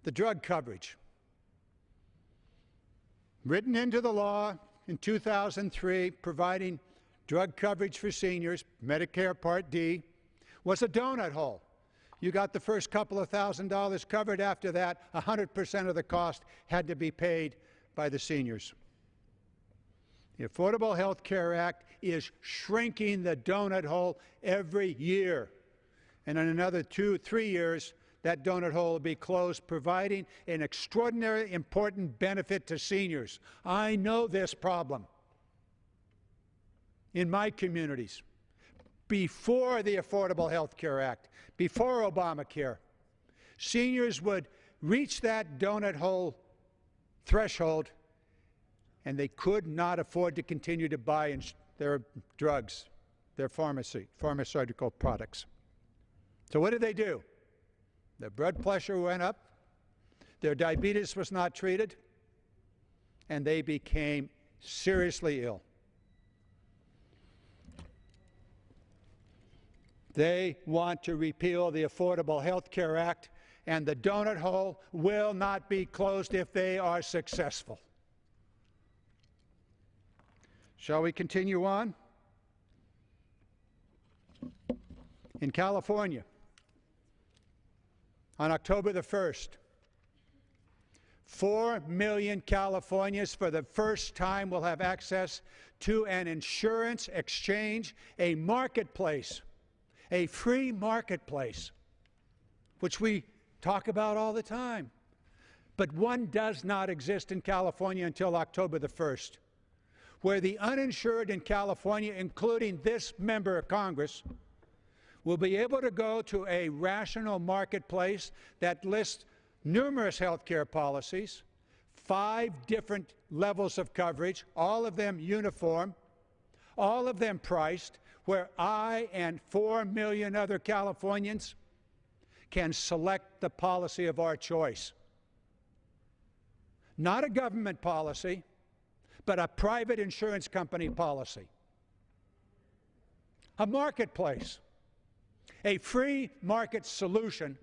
the drug coverage. Written into the law in 2003, providing drug coverage for seniors, Medicare Part D, was a donut hole. You got the first couple of $1,000s covered. After that, 100% of the cost had to be paid by the seniors. The Affordable Health Care Act is shrinking the donut hole every year. And in another 2-3 years, that donut hole will be closed, providing an extraordinarily important benefit to seniors. I know this problem in my communities. Before the Affordable Health Care Act, before Obamacare, seniors would reach that donut hole threshold and they could not afford to continue to buy their drugs, their pharmaceutical products. So what did they do? Their blood pressure went up, their diabetes was not treated, and they became seriously ill. They want to repeal the Affordable Health Care Act, and the donut hole will not be closed if they are successful. Shall we continue on? In California, on October the 1st, 4 million Californians for the first time will have access to an insurance exchange, a marketplace, a free marketplace, which we talk about all the time. But one does not exist in California until October the 1st, where the uninsured in California, including this member of Congress, will be able to go to a rational marketplace that lists numerous health care policies, 5 different levels of coverage, all of them uniform, all of them priced, where I and 4 million other Californians can select the policy of our choice. Not a government policy, but a private insurance company policy. A marketplace, a free market solution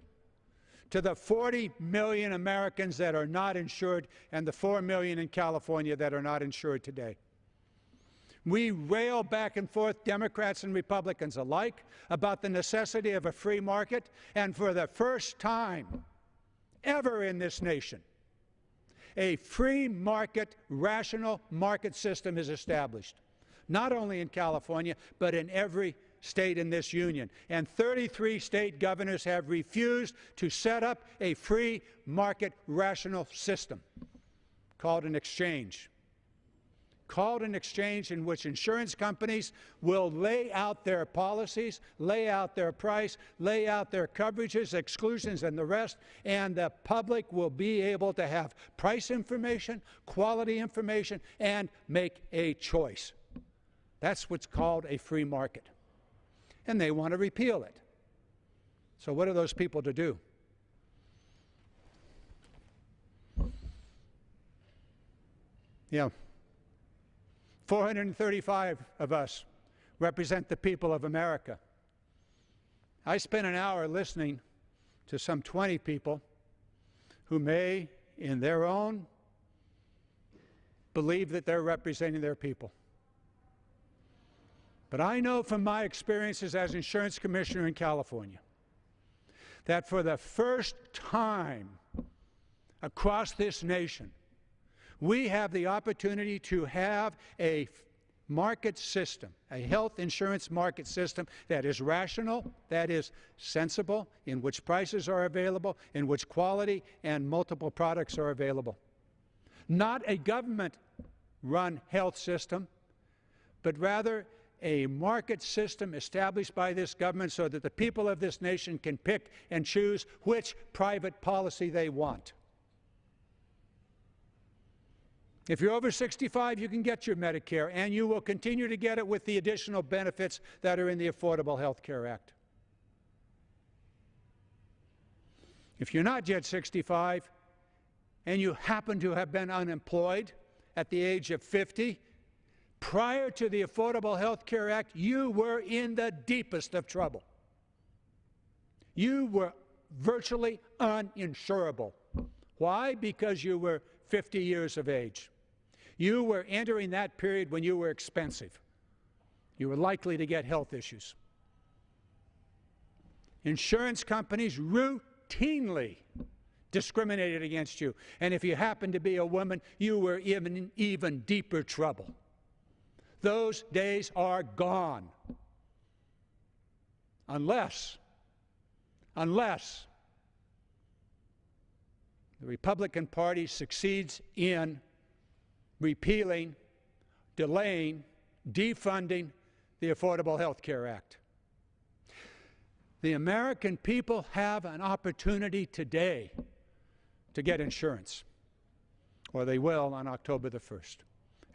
to the 40 million Americans that are not insured and the 4 million in California that are not insured today. We rail back and forth, Democrats and Republicans alike, about the necessity of a free market, and for the first time ever in this nation, a free market, rational market system is established, not only in California, but in every state in this union. And 33 state governors have refused to set up a free market, rational system called an exchange. In which insurance companies will lay out their policies, lay out their price, lay out their coverages, exclusions, and the rest, and the public will be able to have price information, quality information, and make a choice. That's what's called a free market. And they want to repeal it. So what are those people to do? Yeah. 435 of us represent the people of America. I spent an hour listening to some 20 people who may, in their own, believe that they're representing their people. But I know from my experiences as insurance commissioner in California that for the first time across this nation, we have the opportunity to have a market system, a health insurance market system that is rational, that is sensible, in which prices are available, in which quality and multiple products are available. Not a government-run health system, but rather a market system established by this government so that the people of this nation can pick and choose which private policy they want. If you're over 65, you can get your Medicare, and you will continue to get it with the additional benefits that are in the Affordable Health Care Act. If you're not yet 65, and you happen to have been unemployed at the age of 50, prior to the Affordable Health Care Act, you were in the deepest of trouble. You were virtually uninsurable. Why? Because you were 50 years of age. You were entering that period when you were expensive. You were likely to get health issues. Insurance companies routinely discriminated against you. And if you happened to be a woman, you were in even deeper trouble. Those days are gone. Unless the Republican Party succeeds in repealing, delaying, defunding the Affordable Health Care Act. The American people have an opportunity today to get insurance, or they will on October the 1st.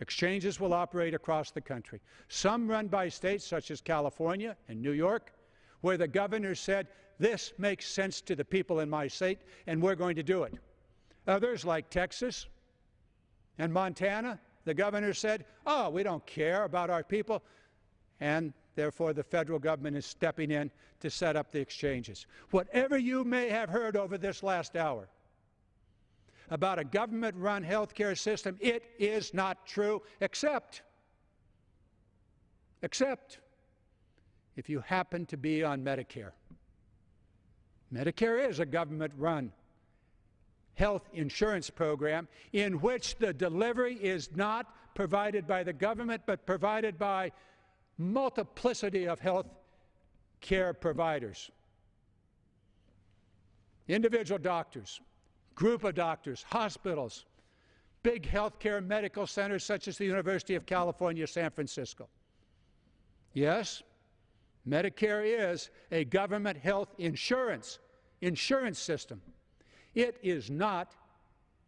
Exchanges will operate across the country. Some run by states such as California and New York, where the governor said, this makes sense to the people in my state, and we're going to do it. Others, like Texas and Montana, the governor said, oh, we don't care about our people, and therefore the federal government is stepping in to set up the exchanges. Whatever you may have heard over this last hour about a government-run health care system, it is not true, except if you happen to be on Medicare. Medicare is a government-run health insurance program in which the delivery is not provided by the government, but provided by multiplicity of health care providers. Individual doctors, group of doctors, hospitals, big healthcare medical centers such as the University of California, San Francisco. Yes, Medicare is a government health insurance system. It is not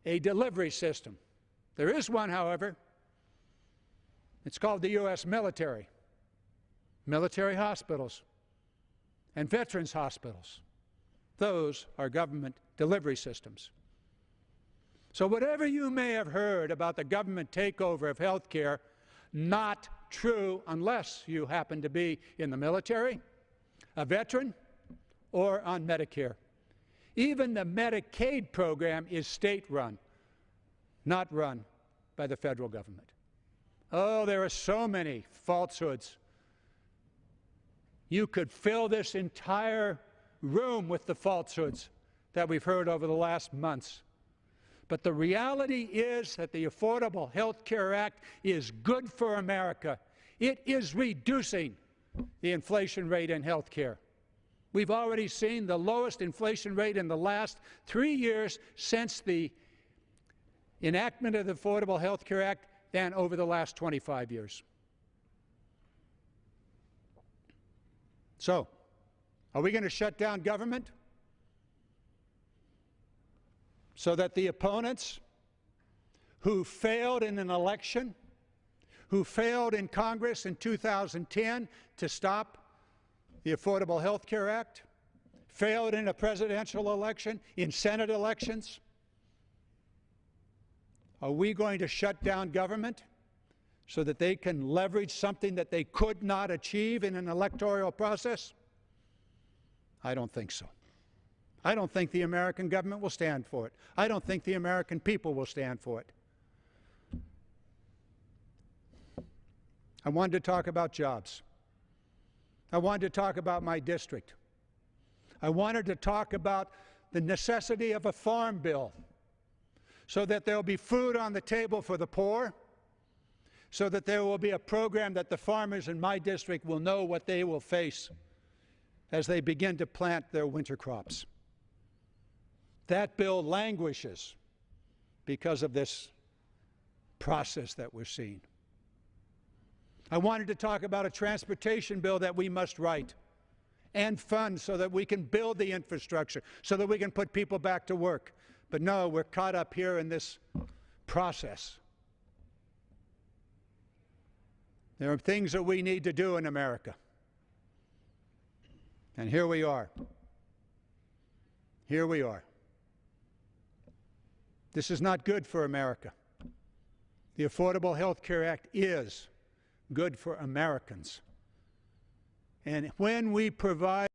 a delivery system. There is one, however. It's called the U.S. military hospitals, and veterans hospitals. Those are government delivery systems. So whatever you may have heard about the government takeover of health care, not true unless you happen to be in the military, a veteran, or on Medicare. Even the Medicaid program is state-run, not run by the federal government. Oh, there are so many falsehoods. You could fill this entire room with the falsehoods that we've heard over the last months. But the reality is that the Affordable Health Care Act is good for America. It is reducing the inflation rate in health care. We've already seen the lowest inflation rate in the last 3 years since the enactment of the Affordable Health Care Act than over the last 25 years. So, are we going to shut down government so that the opponents who failed in an election, who failed in Congress in 2010 to stop the Affordable Health Care Act, failed in a presidential election, in Senate elections, are we going to shut down government so that they can leverage something that they could not achieve in an electoral process? I don't think so. I don't think the American government will stand for it. I don't think the American people will stand for it. I wanted to talk about jobs. I wanted to talk about my district. I wanted to talk about the necessity of a farm bill so that there will be food on the table for the poor, so that there will be a program that the farmers in my district will know what they will face as they begin to plant their winter crops. That bill languishes because of this process that we're seeing. I wanted to talk about a transportation bill that we must write and fund so that we can build the infrastructure, so that we can put people back to work. But no, we're caught up here in this process. There are things that we need to do in America. And here we are. Here we are. This is not good for America. The Affordable Health Care Act is good for Americans. And when we provide